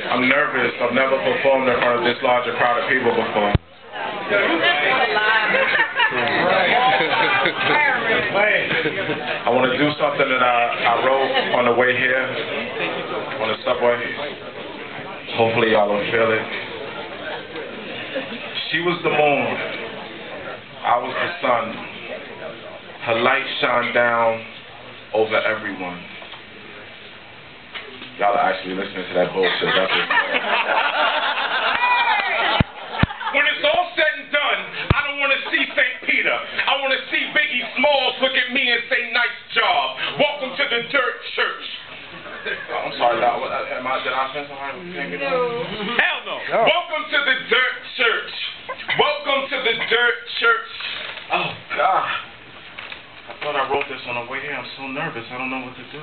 I'm nervous. I've never performed in front of this large a crowd of people before. I want to do something that I wrote on the way here, on the subway. Hopefully y'all will feel it. She was the moon. I was the sun. Her light shined down over everyone. Y'all are actually listening to that bullshit. That's it. When it's all said and done, I don't want to see St. Peter. I want to see Biggie Smalls look at me and say, nice job. Welcome to the Dirt Church. Oh, I'm sorry, did I offend somebody? No. Hell no. Welcome to the Dirt Church. Welcome to the Dirt Church. Oh, God. I thought I wrote this on the way here. I'm so nervous. I don't know what to do.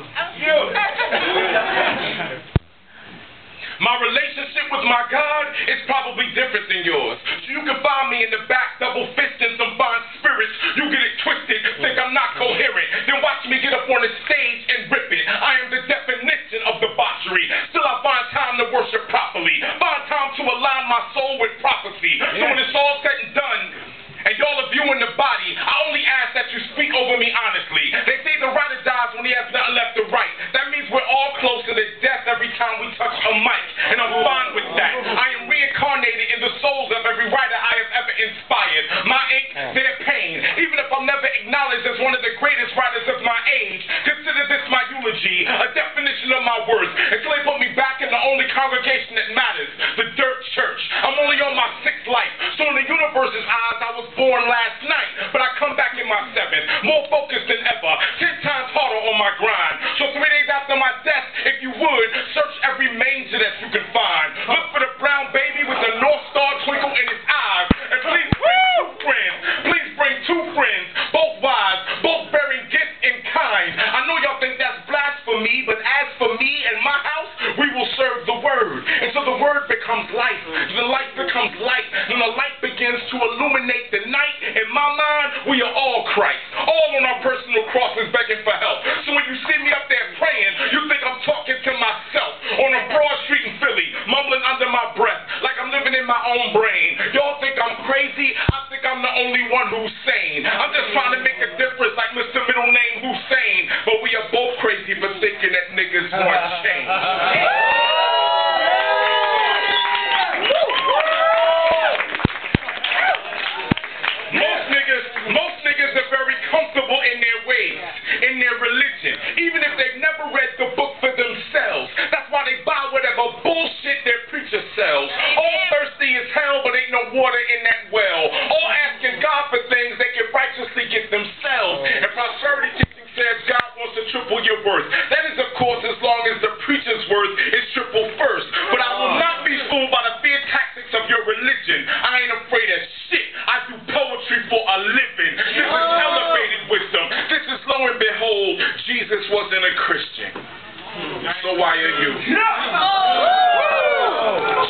My relationship with my God is probably different than yours. So you can find me in the back, double fisting some fine spirits. You get it twisted, think I'm not coherent. Then watch me get up on the stage and rip it. I am the definition of debauchery. Still I find time to worship properly. Find time to align my soul with prophecy. So when it's all said and done, and y'all are viewing the body, I only ask that you speak over me honestly. They say the writer dies when he has nothing left to write. That means we're all closer to death every time we touch a mic. And I'm fine with that. I am reincarnated in the souls of every writer I have ever inspired. My ink, their pain. Even if I'm never acknowledged as one of the greatest writers of my age, consider this my eulogy, a definition of my worth. Until they put me back in the only congregation that matters, the Dirt Church. I'm only on my 6th life. So in the universe's eyes, I was born last night, but I come back in my 7th, more focused than ever, 10 times harder on my grind. So 3 days after my death, if you would, search every manger that you can find. Look for the brown baby with the North Star twinkle in his eyes. And please bring 2 friends. Please bring 2 friends, both wives, both bearing gifts in kind. I know y'all think that's blasphemy, but as for me and my house, we will serve the word. And so the word becomes life. The light becomes light. And the light begins to illuminate the night. In my mind, we are all Christ. All on our personal crosses begging for help. So when you see me up there praying, you think I'm talking to myself on a broad street in Philly, mumbling under my breath like I'm living in my own brain. Y'all think I'm crazy? I think I'm the only one who's sane. I'm just trying to make a difference like Mr. Middle Name Hussein. But we are both crazy for thinking that niggas want change. Most niggas are very comfortable in their ways, in their religion, even if they've never read the book for themselves. That's why they buy whatever bullshit their preacher sells. All thirsty as hell, but ain't no water in that well. All asking God for things they can righteously get themselves. And prosperity teaching says God wants to triple your worth. That is, of course, as long as the preacher's worth is triple first. But I will not be fooled by the fear tactics of your religion. I ain't afraid of shit. I do poetry for a living. This is elevated wisdom. This is, lo and behold, Jesus wasn't a Christian. So why are you?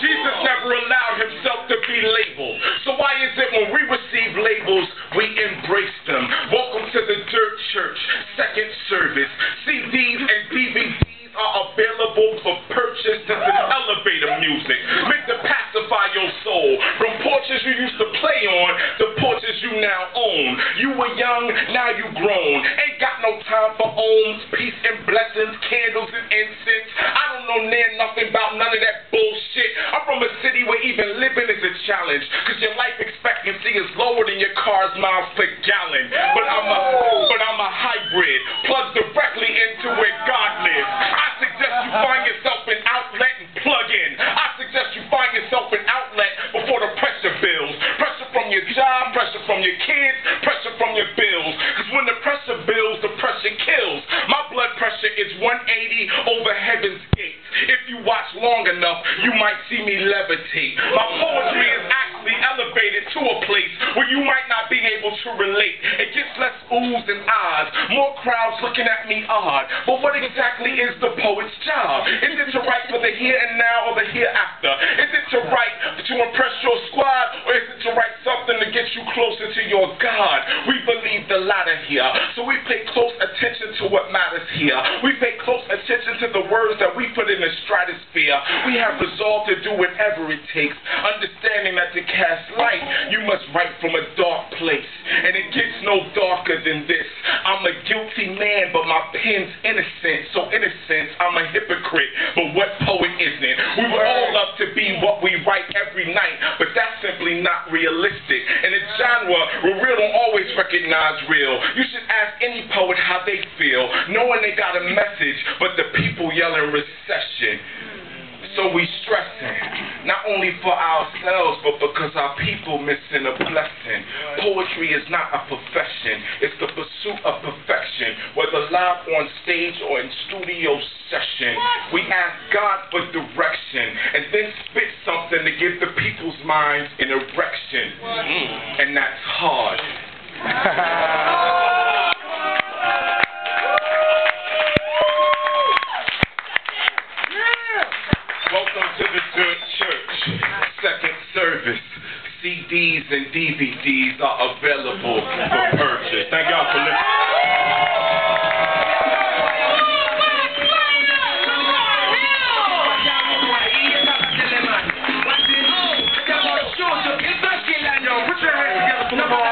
Jesus never allowed himself to be labeled. So why is it when we receive labels, we embrace them? Welcome to the Dirt Church, 2nd service. CDs and DVDs are available for purchase. This is elevator music, meant to pacify your soul. From porches you used to play on to porches you now own. You were young, now you grown. Ain't got no time for ohms, peace and blessings, candles and incense. I don't know nothing about none of that bullshit. I'm from a city where even living is a challenge, cause your life expectancy is lower than your car's miles per gallon. But I'm a hybrid, plugged directly into where God lives. I suggest you find yourself an outlet and plug in. I suggest you find yourself an outlet before the pressure builds. Pressure from your job, pressure from your kids, pressure from your bills. Because when the pressure builds, the pressure kills. My blood pressure is 180 over heaven's gates. If you watch long enough, you might see me levitate. My poetry is actually elevated. elevated to a place where you might not be able to relate. It gets less oohs and ahs, more crowds looking at me odd. But what exactly is the poet's job? Is it to write for the here and now or the hereafter? Is it to write to impress your squad, or is it to write something to get you closer to your God? We believe the latter here, so we pay close attention to what matters here. We pay close attention to the words that we put in the stratosphere. We have resolved to do whatever it takes, understanding that to cast light, you must write from a dark place. And it gets no darker than this. I'm a guilty man, but my pen's innocent. So in a sense, I'm a hypocrite. But what poet isn't? We would all love to be what we write every night, but that's simply not realistic. In a genre where real don't always recognize real, you should ask any poet how they feel, knowing they got a message, but the people yelling recession. So we stressing, not only for ourselves, but because our people missing a blessing. Poetry is not a profession, it's the pursuit of perfection, whether live on stage or in studio session. We ask God for direction, and then spit something to give the people's minds an erection. And that's hard. Welcome to the Good Church, second service. CDs and DVDs are available for purchase. Thank y'all for listening. Yo, put your hands together for